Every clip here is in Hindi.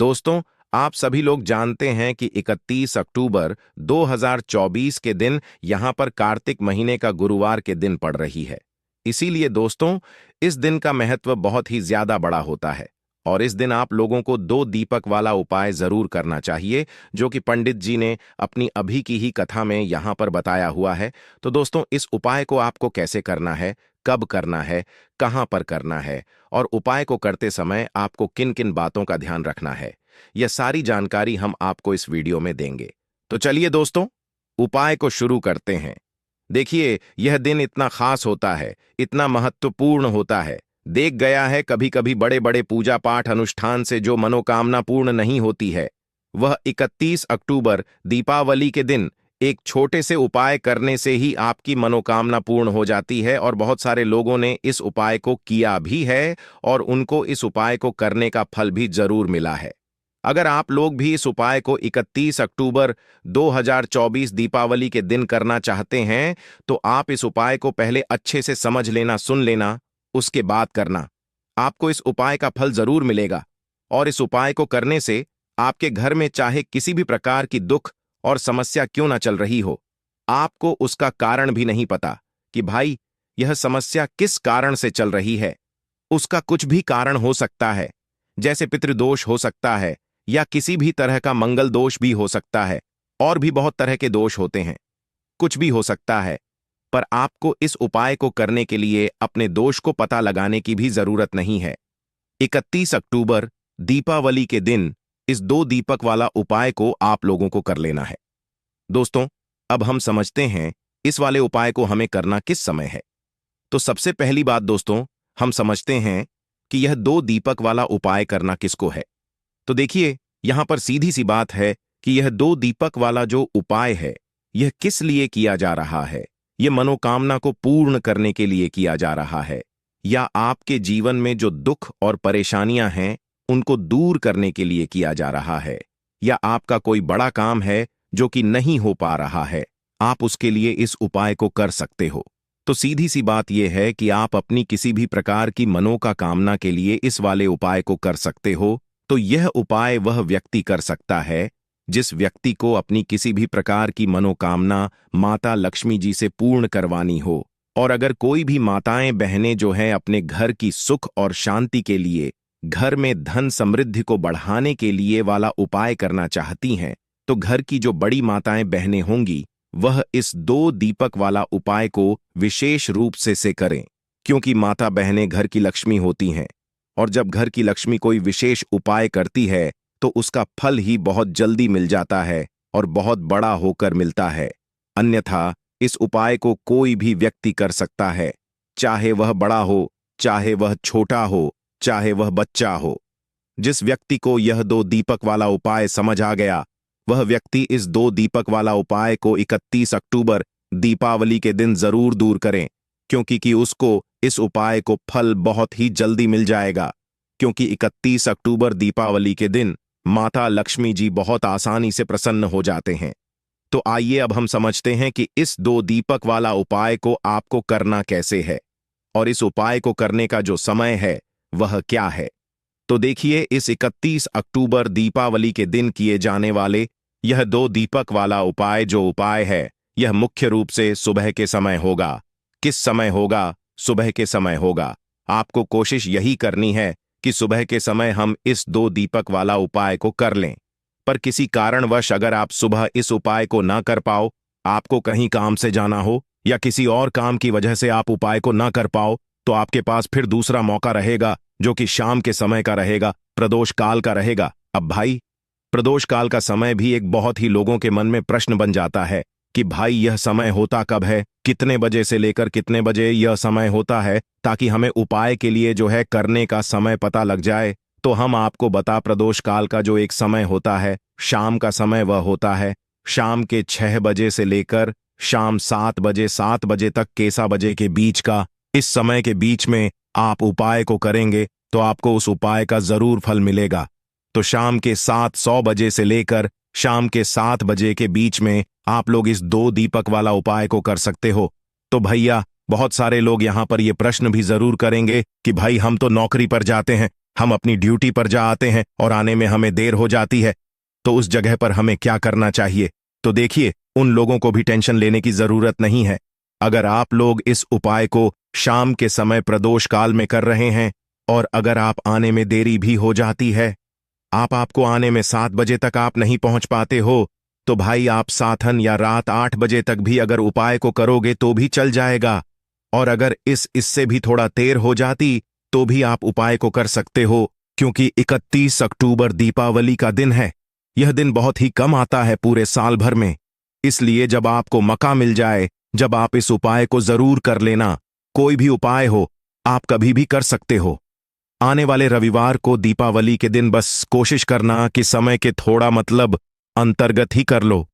दोस्तों, आप सभी लोग जानते हैं कि 31 अक्टूबर 2024 के दिन यहां पर कार्तिक महीने का गुरुवार के दिन पड़ रही है। इसीलिए दोस्तों, इस दिन का महत्व बहुत ही ज्यादा बड़ा होता है और इस दिन आप लोगों को 2 दीपक वाला उपाय जरूर करना चाहिए, जो कि पंडित जी ने अपनी अभी की ही कथा में यहां पर बताया हुआ है। तो दोस्तों, इस उपाय को आपको कैसे करना है, कब करना है, कहां पर करना है और उपाय को करते समय आपको किन किन बातों का ध्यान रखना है, यह सारी जानकारी हम आपको इस वीडियो में देंगे। तो चलिए दोस्तों, उपाय को शुरू करते हैं। देखिए, यह दिन इतना खास होता है, इतना महत्वपूर्ण होता है। देख गया है कभी कभी बड़े बड़े पूजा पाठ अनुष्ठान से जो मनोकामना पूर्ण नहीं होती है, वह 31 अक्टूबर दीपावली के दिन एक छोटे से उपाय करने से ही आपकी मनोकामना पूर्ण हो जाती है। और बहुत सारे लोगों ने इस उपाय को किया भी है और उनको इस उपाय को करने का फल भी जरूर मिला है। अगर आप लोग भी इस उपाय को 31 अक्टूबर 2024 दीपावली के दिन करना चाहते हैं, तो आप इस उपाय को पहले अच्छे से समझ लेना, सुन लेना, उसके बाद करना। आपको इस उपाय का फल जरूर मिलेगा और इस उपाय को करने से आपके घर में चाहे किसी भी प्रकार की दुख और समस्या क्यों ना चल रही हो, आपको उसका कारण भी नहीं पता कि भाई यह समस्या किस कारण से चल रही है। उसका कुछ भी कारण हो सकता है, जैसे पितृदोष हो सकता है या किसी भी तरह का मंगल दोष भी हो सकता है, और भी बहुत तरह के दोष होते हैं। कुछ भी हो सकता है, पर आपको इस उपाय को करने के लिए अपने दोष को पता लगाने की भी जरूरत नहीं है। 31 अक्टूबर दीपावली के दिन इस 2 दीपक वाला उपाय को आप लोगों को कर लेना है। दोस्तों, अब हम समझते हैं इस वाले उपाय को हमें करना किस समय है। तो सबसे पहली बात दोस्तों, हम समझते हैं कि यह 2 दीपक वाला उपाय करना किसको है। तो देखिए, यहां पर सीधी सी बात है कि यह 2 दीपक वाला जो उपाय है, यह किस लिए किया जा रहा है। यह मनोकामना को पूर्ण करने के लिए किया जा रहा है, या आपके जीवन में जो दुख और परेशानियां हैं उनको दूर करने के लिए किया जा रहा है, या आपका कोई बड़ा काम है जो कि नहीं हो पा रहा है, आप उसके लिए इस उपाय को कर सकते हो। तो सीधी सी बात यह है कि आप अपनी किसी भी प्रकार की मनोकामना के लिए इस वाले उपाय को कर सकते हो। तो यह उपाय वह व्यक्ति कर सकता है जिस व्यक्ति को अपनी किसी भी प्रकार की मनोकामना माता लक्ष्मी जी से पूर्ण करवानी हो। और अगर कोई भी माताएं बहनें जो हैं अपने घर की सुख और शांति के लिए, घर में धन समृद्धि को बढ़ाने के लिए वाला उपाय करना चाहती हैं, तो घर की जो बड़ी माताएं बहनें होंगी वह इस 2 दीपक वाला उपाय को विशेष रूप से करें, क्योंकि माता बहनें घर की लक्ष्मी होती हैं और जब घर की लक्ष्मी कोई विशेष उपाय करती है तो उसका फल ही बहुत जल्दी मिल जाता है और बहुत बड़ा होकर मिलता है। अन्यथा इस उपाय को कोई भी व्यक्ति कर सकता है, चाहे वह बड़ा हो, चाहे वह छोटा हो, चाहे वह बच्चा हो। जिस व्यक्ति को यह 2 दीपक वाला उपाय समझ आ गया, वह व्यक्ति इस 2 दीपक वाला उपाय को 31 अक्टूबर दीपावली के दिन जरूर दूर करें, क्योंकि उसको इस उपाय को फल बहुत ही जल्दी मिल जाएगा। क्योंकि 31 अक्टूबर दीपावली के दिन माता लक्ष्मी जी बहुत आसानी से प्रसन्न हो जाते हैं। तो आइए अब हम समझते हैं कि इस 2 दीपक वाला उपाय को आपको करना कैसे है और इस उपाय को करने का जो समय है वह क्या है। तो देखिए, इस 31 अक्टूबर दीपावली के दिन किए जाने वाले यह 2 दीपक वाला उपाय जो उपाय है, यह मुख्य रूप से सुबह के समय होगा। किस समय होगा? सुबह के समय होगा। आपको कोशिश यही करनी है कि सुबह के समय हम इस 2 दीपक वाला उपाय को कर लें। पर किसी कारणवश अगर आप सुबह इस उपाय को ना कर पाओ, आपको कहीं काम से जाना हो या किसी और काम की वजह से आप उपाय को ना कर पाओ, तो आपके पास फिर दूसरा मौका रहेगा, जो कि शाम के समय का रहेगा, प्रदोष काल का रहेगा। अब भाई, प्रदोष काल का समय भी एक बहुत ही लोगों के मन में प्रश्न बन जाता है कि भाई यह समय होता कब है, कितने बजे से लेकर कितने बजे यह समय होता है, ताकि हमें उपाय के लिए जो है करने का समय पता लग जाए। तो हम आपको बता, प्रदोष काल का जो एक समय होता है, शाम का समय, वह होता है शाम के 6 बजे से लेकर शाम 7 बजे तक के 7 बजे के बीच का। इस समय के बीच में आप उपाय को करेंगे तो आपको उस उपाय का जरूर फल मिलेगा। तो शाम के 7:100 बजे से लेकर शाम के 7 बजे के बीच में आप लोग इस 2 दीपक वाला उपाय को कर सकते हो। तो भैया, बहुत सारे लोग यहां पर ये प्रश्न भी जरूर करेंगे कि भाई हम तो नौकरी पर जाते हैं, हम अपनी ड्यूटी पर जा आते हैं और आने में हमें देर हो जाती है, तो उस जगह पर हमें क्या करना चाहिए? तो देखिए, उन लोगों को भी टेंशन लेने की जरूरत नहीं है। अगर आप लोग इस उपाय को शाम के समय प्रदोष काल में कर रहे हैं और अगर आप आने में देरी भी हो जाती है, आपको आने में 7 बजे तक आप नहीं पहुंच पाते हो, तो भाई आप साथन या रात 8 बजे तक भी अगर उपाय को करोगे तो भी चल जाएगा। और अगर इससे भी थोड़ा देर हो जाती तो भी आप उपाय को कर सकते हो, क्योंकि 31 अक्टूबर दीपावली का दिन है। यह दिन बहुत ही कम आता है पूरे साल भर में। इसलिए जब आपको मौका मिल जाए, जब आप इस उपाय को जरूर कर लेना। कोई भी उपाय हो, आप कभी भी कर सकते हो। आने वाले रविवार को दीपावली के दिन बस कोशिश करना कि समय के थोड़ा अंतर्गत ही कर लो।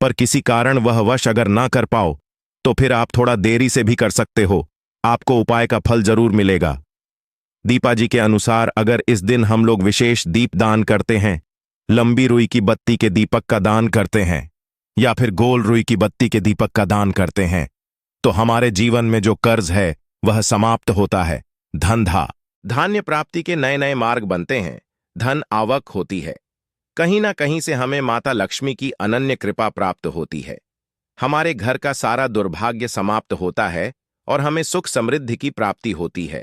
पर किसी कारण वह वश अगर ना कर पाओ तो फिर आप थोड़ा देरी से भी कर सकते हो। आपको उपाय का फल जरूर मिलेगा। दीपा जी के अनुसार अगर इस दिन हम लोग विशेष दीप दान करते हैं, लंबी रुई की बत्ती के दीपक का दान करते हैं या फिर गोल रुई की बत्ती के दीपक का दान करते हैं, तो हमारे जीवन में जो कर्ज है वह समाप्त होता है। धान्य प्राप्ति के नए नए मार्ग बनते हैं। धन आवक होती है। कहीं ना कहीं से हमें माता लक्ष्मी की अनन्य कृपा प्राप्त होती है। हमारे घर का सारा दुर्भाग्य समाप्त होता है और हमें सुख समृद्धि की प्राप्ति होती है।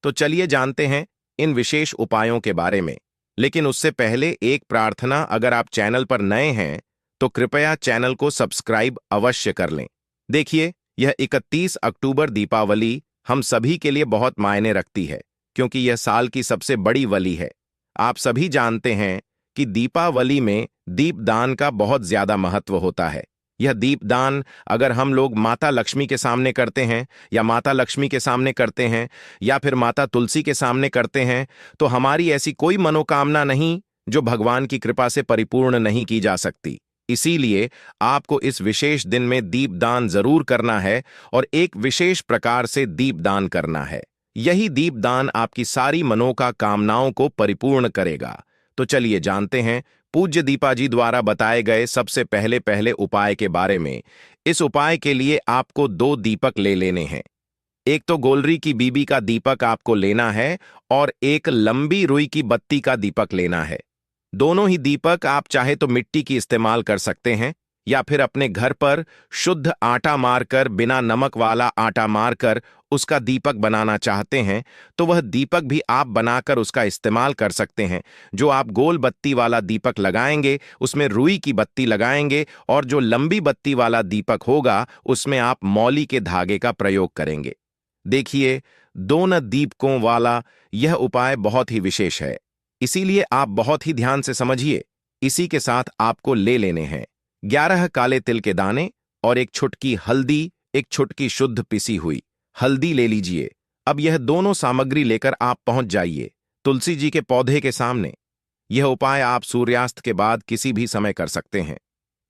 तो चलिए जानते हैं इन विशेष उपायों के बारे में। लेकिन उससे पहले एक प्रार्थना, अगर आप चैनल पर नए हैं तो कृपया चैनल को सब्सक्राइब अवश्य कर लें। देखिए, यह 31 अक्टूबर दीपावली हम सभी के लिए बहुत मायने रखती है, क्योंकि यह साल की सबसे बड़ी वली है। आप सभी जानते हैं कि दीपावली में दीपदान का बहुत ज्यादा महत्व होता है। यह दीपदान अगर हम लोग माता लक्ष्मी के सामने करते हैं या माता लक्ष्मी के सामने करते हैं या फिर माता तुलसी के सामने करते हैं, तो हमारी ऐसी कोई मनोकामना नहीं जो भगवान की कृपा से परिपूर्ण नहीं की जा सकती। इसीलिए आपको इस विशेष दिन में दीपदान जरूर करना है और एक विशेष प्रकार से दीपदान करना है। यही दीपदान आपकी सारी मनोकामनाओं को परिपूर्ण करेगा। तो चलिए जानते हैं पूज्य दीपा जी द्वारा बताए गए सबसे पहले उपाय के बारे में। इस उपाय के लिए आपको 2 दीपक ले लेने हैं। एक तो गोलरी की बीबी का दीपक आपको लेना है और एक लंबी रुई की बत्ती का दीपक लेना है। दोनों ही दीपक आप चाहे तो मिट्टी की इस्तेमाल कर सकते हैं या फिर अपने घर पर शुद्ध आटा मारकर, बिना नमक वाला आटा मारकर उसका दीपक बनाना चाहते हैं तो वह दीपक भी आप बनाकर उसका इस्तेमाल कर सकते हैं। जो आप गोल बत्ती वाला दीपक लगाएंगे उसमें रुई की बत्ती लगाएंगे और जो लंबी बत्ती वाला दीपक होगा उसमें आप मौली के धागे का प्रयोग करेंगे। देखिए, दोनों दीपकों वाला यह उपाय बहुत ही विशेष है, इसीलिए आप बहुत ही ध्यान से समझिए। इसी के साथ आपको ले लेने हैं 11 काले तिल के दाने और एक छुटकी हल्दी, एक छुटकी शुद्ध पिसी हुई हल्दी ले लीजिए। अब यह दोनों सामग्री लेकर आप पहुंच जाइए तुलसी जी के पौधे के सामने। यह उपाय आप सूर्यास्त के बाद किसी भी समय कर सकते हैं।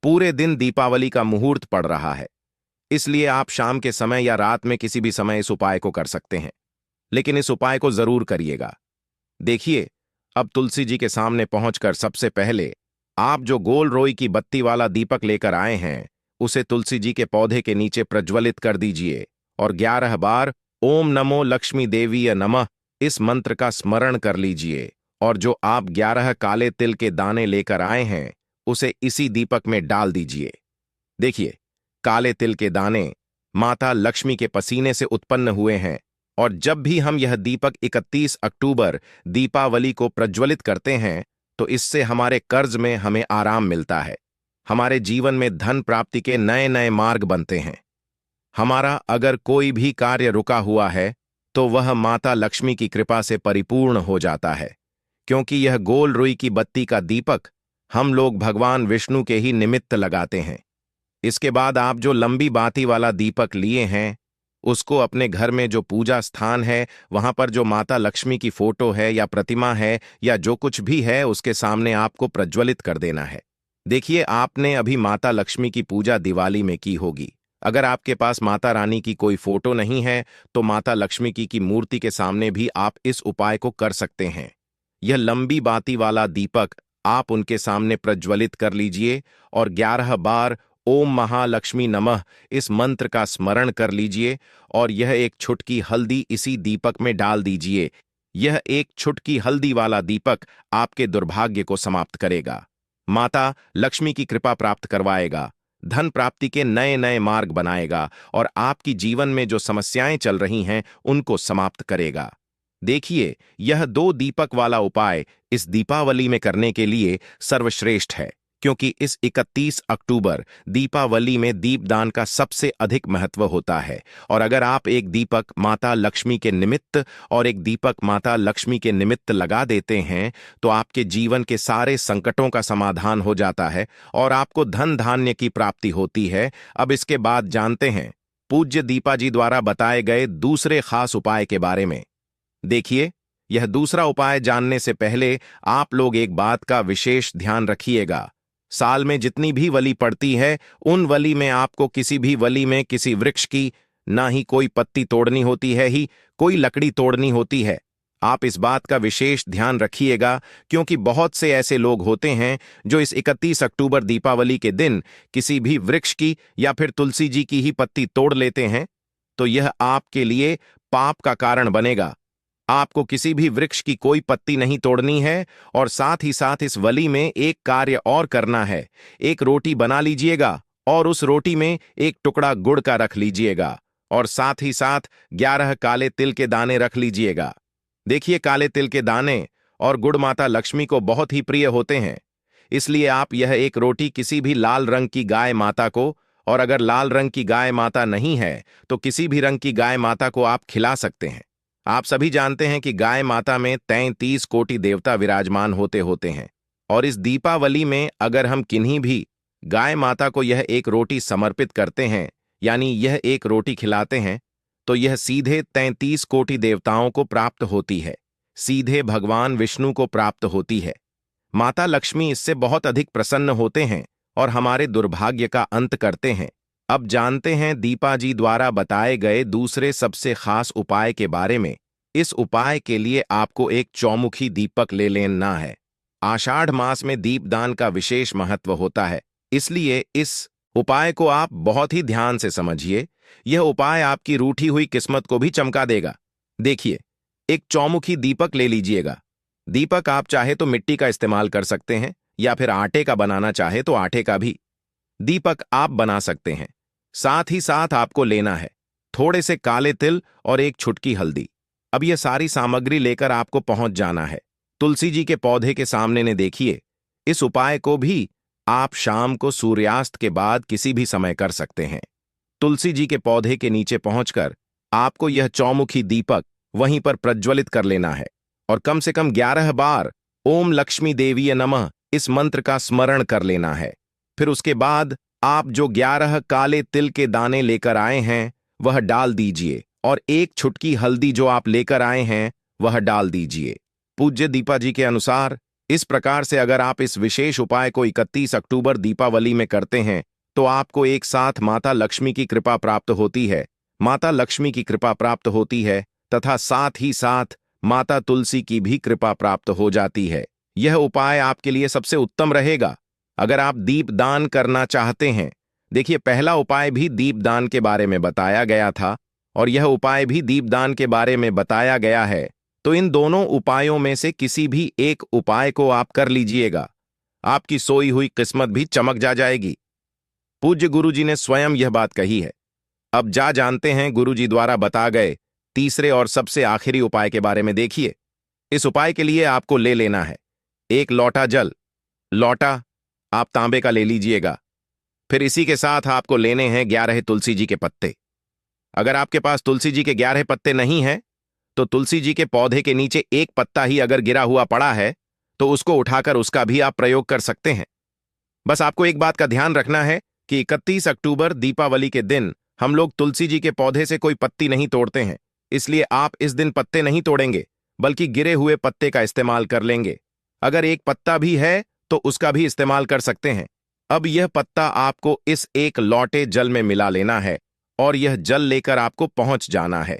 पूरे दिन दीपावली का मुहूर्त पड़ रहा है, इसलिए आप शाम के समय या रात में किसी भी समय इस उपाय को कर सकते हैं, लेकिन इस उपाय को जरूर करिएगा। देखिए, अब तुलसी जी के सामने पहुंचकर सबसे पहले आप जो गोल रोई की बत्ती वाला दीपक लेकर आए हैं उसे तुलसी जी के पौधे के नीचे प्रज्वलित कर दीजिए और 11 बार ओम नमो लक्ष्मी देवीय नमः इस मंत्र का स्मरण कर लीजिए। और जो आप 11 काले तिल के दाने लेकर आए हैं उसे इसी दीपक में डाल दीजिए। देखिए, काले तिल के दाने माता लक्ष्मी के पसीने से उत्पन्न हुए हैं और जब भी हम यह दीपक 31 अक्टूबर दीपावली को प्रज्वलित करते हैं तो इससे हमारे कर्ज में हमें आराम मिलता है। हमारे जीवन में धन प्राप्ति के नए नए मार्ग बनते हैं। हमारा अगर कोई भी कार्य रुका हुआ है तो वह माता लक्ष्मी की कृपा से परिपूर्ण हो जाता है, क्योंकि यह गोल रुई की बत्ती का दीपक हम लोग भगवान विष्णु के ही निमित्त लगाते हैं। इसके बाद आप जो लंबी बाती वाला दीपक लिए हैं उसको अपने घर में जो पूजा स्थान है वहां पर जो माता लक्ष्मी की फोटो है या प्रतिमा है या जो कुछ भी है उसके सामने आपको प्रज्वलित कर देना है। देखिए, आपने अभी माता लक्ष्मी की पूजा दिवाली में की होगी। अगर आपके पास माता रानी की कोई फोटो नहीं है तो माता लक्ष्मी की मूर्ति के सामने भी आप इस उपाय को कर सकते हैं। यह लंबी बाती वाला दीपक आप उनके सामने प्रज्वलित कर लीजिए और 11 बार ओम महालक्ष्मी नमः इस मंत्र का स्मरण कर लीजिए और यह एक छुटकी हल्दी इसी दीपक में डाल दीजिए। यह एक छुटकी हल्दी वाला दीपक आपके दुर्भाग्य को समाप्त करेगा, माता लक्ष्मी की कृपा प्राप्त करवाएगा, धन प्राप्ति के नए नए मार्ग बनाएगा और आपकी जीवन में जो समस्याएं चल रही हैं उनको समाप्त करेगा। देखिए, यह 2 दीपक वाला उपाय इस दीपावली में करने के लिए सर्वश्रेष्ठ है, क्योंकि इस 31 अक्टूबर दीपावली में दीपदान का सबसे अधिक महत्व होता है। और अगर आप एक दीपक माता लक्ष्मी के निमित्त और एक दीपक माता लक्ष्मी के निमित्त लगा देते हैं तो आपके जीवन के सारे संकटों का समाधान हो जाता है और आपको धन धान्य की प्राप्ति होती है। अब इसके बाद जानते हैं पूज्य दीपा जी द्वारा बताए गए दूसरे खास उपाय के बारे में। देखिए, यह दूसरा उपाय जानने से पहले आप लोग एक बात का विशेष ध्यान रखिएगा। साल में जितनी भी वली पड़ती है, उन वली में आपको किसी भी वली में किसी वृक्ष की ना ही कोई पत्ती तोड़नी होती है ही कोई लकड़ी तोड़नी होती है। आप इस बात का विशेष ध्यान रखिएगा, क्योंकि बहुत से ऐसे लोग होते हैं जो इस 31 अक्टूबर दीपावली के दिन किसी भी वृक्ष की या फिर तुलसी जी की ही पत्ती तोड़ लेते हैं, तो यह आपके लिए पाप का कारण बनेगा। आपको किसी भी वृक्ष की कोई पत्ती नहीं तोड़नी है और साथ ही साथ इस वली में एक कार्य और करना है। एक रोटी बना लीजिएगा और उस रोटी में एक टुकड़ा गुड़ का रख लीजिएगा और साथ ही साथ 11 काले तिल के दाने रख लीजिएगा। देखिए, काले तिल के दाने और गुड़ माता लक्ष्मी को बहुत ही प्रिय होते हैं, इसलिए आप यह एक रोटी किसी भी लाल रंग की गाय माता को, और अगर लाल रंग की गाय माता नहीं है तो किसी भी रंग की गाय माता को आप खिला सकते हैं। आप सभी जानते हैं कि गाय माता में 33 कोटि देवता विराजमान होते हैं और इस दीपावली में अगर हम किन्हीं भी गाय माता को यह एक रोटी समर्पित करते हैं, यानी यह एक रोटी खिलाते हैं, तो यह सीधे 33 कोटि देवताओं को प्राप्त होती है, सीधे भगवान विष्णु को प्राप्त होती है। माता लक्ष्मी इससे बहुत अधिक प्रसन्न होते हैं और हमारे दुर्भाग्य का अंत करते हैं। अब जानते हैं दीपा जी द्वारा बताए गए दूसरे सबसे खास उपाय के बारे में। इस उपाय के लिए आपको एक चौमुखी दीपक ले लेना है। आषाढ़ मास में दीपदान का विशेष महत्व होता है, इसलिए इस उपाय को आप बहुत ही ध्यान से समझिए। यह उपाय आपकी रूठी हुई किस्मत को भी चमका देगा। देखिए, एक चौमुखी दीपक ले लीजिएगा। दीपक आप चाहे तो मिट्टी का इस्तेमाल कर सकते हैं या फिर आटे का बनाना चाहे तो आटे का भी दीपक आप बना सकते हैं। साथ ही साथ आपको लेना है थोड़े से काले तिल और एक छुटकी हल्दी। अब यह सारी सामग्री लेकर आपको पहुंच जाना है तुलसी जी के पौधे के सामने। ने देखिए, इस उपाय को भी आप शाम को सूर्यास्त के बाद किसी भी समय कर सकते हैं। तुलसी जी के पौधे के नीचे पहुंचकर आपको यह चौमुखी दीपक वहीं पर प्रज्वलित कर लेना है और कम से कम 11 बार ओम लक्ष्मी देवीय नमः इस मंत्र का स्मरण कर लेना है। फिर उसके बाद आप जो 11 काले तिल के दाने लेकर आए हैं वह डाल दीजिए और एक छुटकी हल्दी जो आप लेकर आए हैं वह डाल दीजिए। पूज्य दीपा जी के अनुसार इस प्रकार से अगर आप इस विशेष उपाय को 31 अक्टूबर दीपावली में करते हैं तो आपको एक साथ माता लक्ष्मी की कृपा प्राप्त होती है, माता लक्ष्मी की कृपा प्राप्त होती है तथा साथ ही साथ माता तुलसी की भी कृपा प्राप्त हो जाती है। यह उपाय आपके लिए सबसे उत्तम रहेगा अगर आप दीपदान करना चाहते हैं। देखिए, पहला उपाय भी दीपदान के बारे में बताया गया था और यह उपाय भी दीपदान के बारे में बताया गया है, तो इन दोनों उपायों में से किसी भी एक उपाय को आप कर लीजिएगा, आपकी सोई हुई किस्मत भी चमक जाएगी। पूज्य गुरु जी ने स्वयं यह बात कही है। अब जानते हैं गुरु जी द्वारा बता गए तीसरे और सबसे आखिरी उपाय के बारे में। देखिए, इस उपाय के लिए आपको ले लेना है एक लोटा जल। लोटा आप तांबे का ले लीजिएगा। फिर इसी के साथ आपको लेने हैं 11 तुलसी जी के पत्ते। अगर आपके पास तुलसी जी के 11 पत्ते नहीं हैं तो तुलसी जी के पौधे के नीचे एक पत्ता ही अगर गिरा हुआ पड़ा है तो उसको उठाकर उसका भी आप प्रयोग कर सकते हैं। बस आपको एक बात का ध्यान रखना है कि 31 अक्टूबर दीपावली के दिन हम लोग तुलसी जी के पौधे से कोई पत्ती नहीं तोड़ते हैं, इसलिए आप इस दिन पत्ते नहीं तोड़ेंगे बल्कि गिरे हुए पत्ते का इस्तेमाल कर लेंगे। अगर एक पत्ता भी है तो उसका भी इस्तेमाल कर सकते हैं। अब यह पत्ता आपको इस एक लोटे जल में मिला लेना है और यह जल लेकर आपको पहुंच जाना है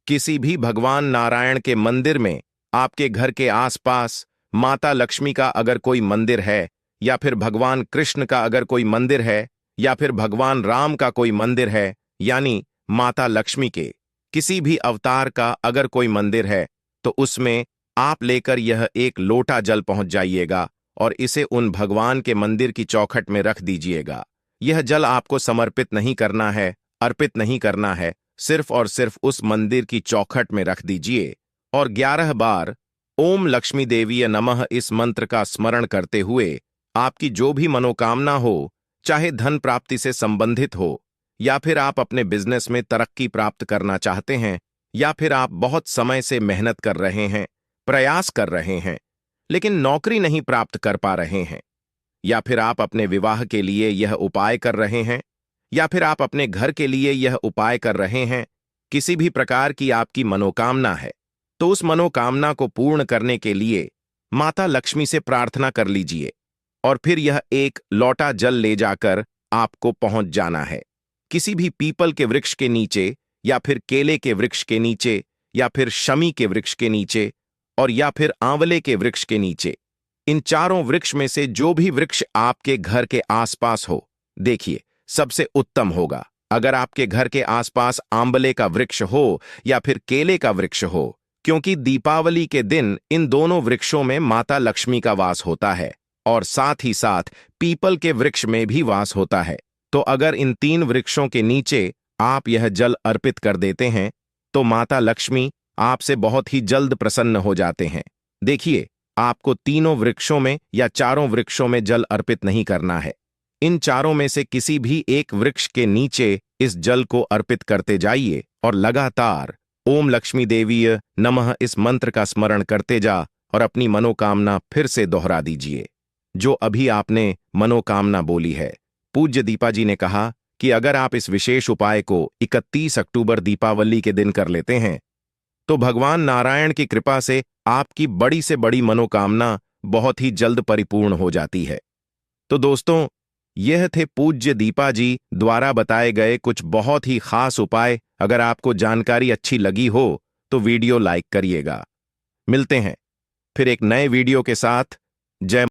किसी भी भगवान नारायण के मंदिर में। आपके घर के आसपास माता लक्ष्मी का अगर कोई मंदिर है या फिर भगवान कृष्ण का अगर कोई मंदिर है या फिर भगवान राम का कोई मंदिर है, यानी माता लक्ष्मी के किसी भी अवतार का अगर कोई मंदिर है, तो उसमें आप लेकर यह एक लोटा जल पहुंच जाइएगा और इसे उन भगवान के मंदिर की चौखट में रख दीजिएगा। यह जल आपको समर्पित नहीं करना है, अर्पित नहीं करना है, सिर्फ और सिर्फ उस मंदिर की चौखट में रख दीजिए और 11 बार ओम लक्ष्मी देवीय नमः इस मंत्र का स्मरण करते हुए आपकी जो भी मनोकामना हो, चाहे धन प्राप्ति से संबंधित हो, या फिर आप अपने बिजनेस में तरक्की प्राप्त करना चाहते हैं, या फिर आप बहुत समय से मेहनत कर रहे हैं, प्रयास कर रहे हैं, लेकिन नौकरी नहीं प्राप्त कर पा रहे हैं, या फिर आप अपने विवाह के लिए यह उपाय कर रहे हैं, या फिर आप अपने घर के लिए यह उपाय कर रहे हैं, किसी भी प्रकार की आपकी मनोकामना है, तो उस मनोकामना को पूर्ण करने के लिए माता लक्ष्मी से प्रार्थना कर लीजिए और फिर यह एक लोटा जल ले जाकर आपको पहुंच जाना है। किसी भी पीपल के वृक्ष के नीचे, या फिर केले के वृक्ष के नीचे, या फिर शमी के वृक्ष के नीचे, और या फिर आंवले के वृक्ष के नीचे। इन चारों वृक्ष में से जो भी वृक्ष आपके घर के आसपास हो, देखिए सबसे उत्तम होगा अगर आपके घर के आसपास आंवले का वृक्ष हो या फिर केले का वृक्ष हो, क्योंकि दीपावली के दिन इन दोनों वृक्षों में माता लक्ष्मी का वास होता है और साथ ही साथ पीपल के वृक्ष में भी वास होता है। तो अगर इन 3 वृक्षों के नीचे आप यह जल अर्पित कर देते हैं तो माता लक्ष्मी आपसे बहुत ही जल्द प्रसन्न हो जाते हैं। देखिए, आपको तीनों वृक्षों में या चारों वृक्षों में जल अर्पित नहीं करना है। इन चारों में से किसी भी एक वृक्ष के नीचे इस जल को अर्पित करते जाइए और लगातार ओम लक्ष्मी देवीय नमः इस मंत्र का स्मरण करते जा और अपनी मनोकामना फिर से दोहरा दीजिए जो अभी आपने मनोकामना बोली है। पूज्य दीपा जी ने कहा कि अगर आप इस विशेष उपाय को 31 अक्टूबर दीपावली के दिन कर लेते हैं तो भगवान नारायण की कृपा से आपकी बड़ी से बड़ी मनोकामना बहुत ही जल्द परिपूर्ण हो जाती है। तो दोस्तों, यह थे पूज्य दीपा जी द्वारा बताए गए कुछ बहुत ही खास उपाय। अगर आपको जानकारी अच्छी लगी हो तो वीडियो लाइक करिएगा। मिलते हैं फिर एक नए वीडियो के साथ। जय